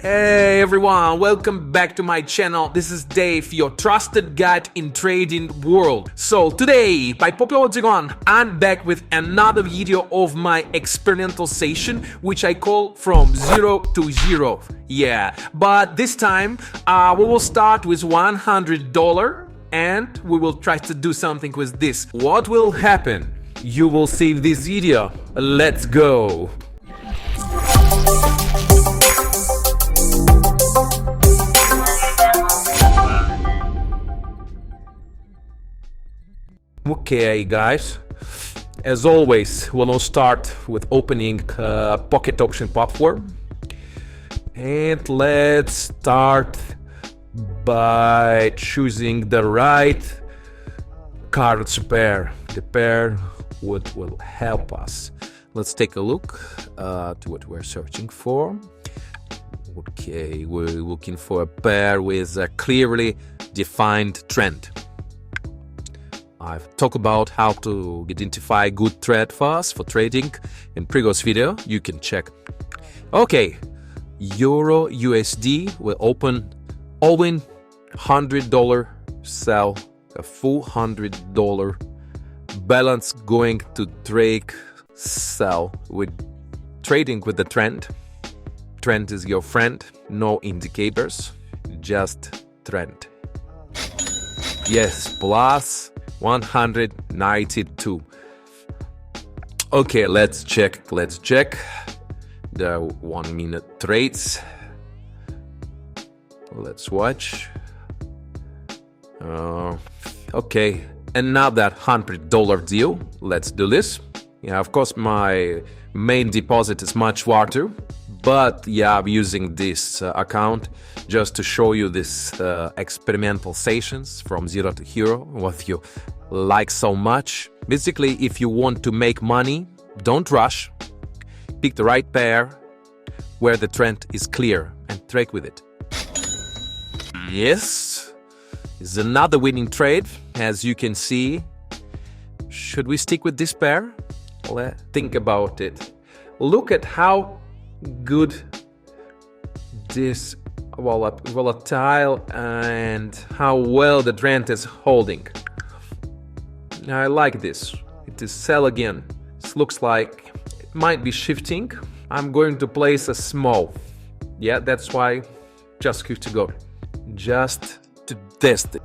Hey everyone, welcome back to my channel. This is Dave, your trusted guide in trading world. So today, by popular demand, I'm back with another video of my experimental session, which I call from 0 to 0. Yeah, but this time we will start with $100 and we will try to do something with this. What will happen? You will see this video. Let's go. Okay guys, as always we'll start with opening pocket option platform, and let's start by choosing the right cards pair, the pair what will help us. Let's take a look to what we're searching for. Okay, we're looking for a pair with a clearly defined trend. I've talked about how to identify good trade fast for trading in previous video. You can check. Okay, Euro USD will open all-in $100 sell, a full $100 balance going to trade sell with trading with the trend. Trend is your friend, no indicators, just trend. Yes, plus 192. Okay, let's check the 1 minute trades. Let's watch. Okay, another $100 deal. Let's do this. Yeah, of course my main deposit is much larger, but yeah, I'm using this account just to show you this experimental sessions from 0 to hero, what you like so much. Basically, if you want to make money, don't rush. Pick the right pair where the trend is clear and trade with it. Yes, it's another winning trade, as you can see. Should we stick with this pair? Let's think about it. Look at how good this volatile and how well the trend is holding. I like this. It is sell again. This looks like it might be shifting. I'm going to place a small. Yeah, that's why just give to go. Just to test it.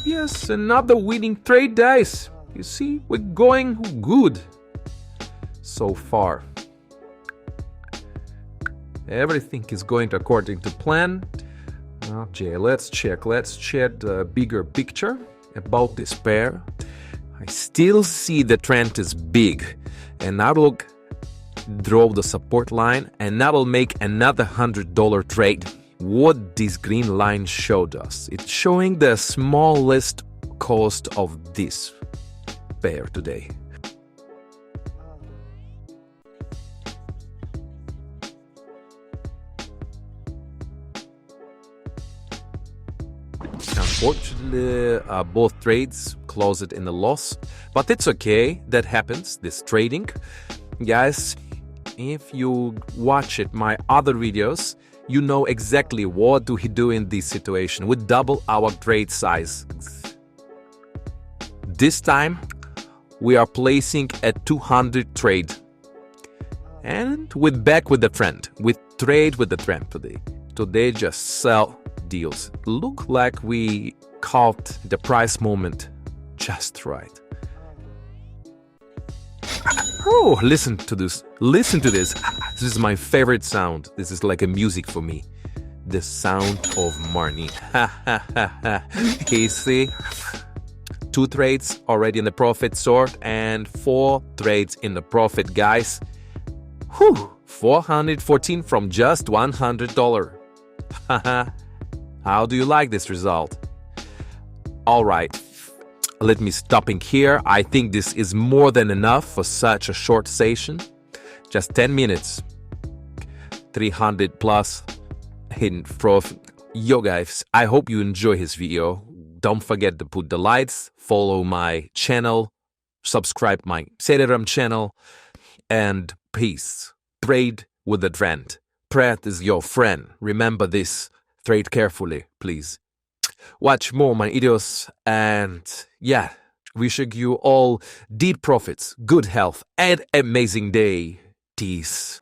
Yes, another winning trade, guys. You see, we're going good so far. Everything is going according to plan. Okay, let's check the bigger picture about this pair. I still see the trend is big, and I will draw the support line, and I will make another $100 trade. What this green line showed us, it's showing the smallest cost of this pair today. Unfortunately, both trades closed in a loss, but it's okay, that happens, this trading. Guys, if you watch my other videos, you know exactly what do we do in this situation. We double our trade size. This time we are placing a 200 trade, and we're back with the trend. We trade with the trend today. Today just sell deals. Look like we caught the price moment just right. Oh, listen to this. Listen to this. This is my favorite sound. This is like a music for me. The sound of money. You see? 2 trades already in the profit sort and 4 trades in the profit, guys. Whew, 414 from just $100. How do you like this result? All right. Let me stopping here. I think this is more than enough for such a short session. Just 10 minutes. 300 plus hidden profit. Yo guys, I hope you enjoy his video. Don't forget to put the likes, follow my channel, subscribe my Telegram channel, and peace. Trade with the trend. Pratt is your friend. Remember this. Trade carefully, please. Watch more my videos, and yeah, wishing you all deep profits, good health, and amazing day. Peace.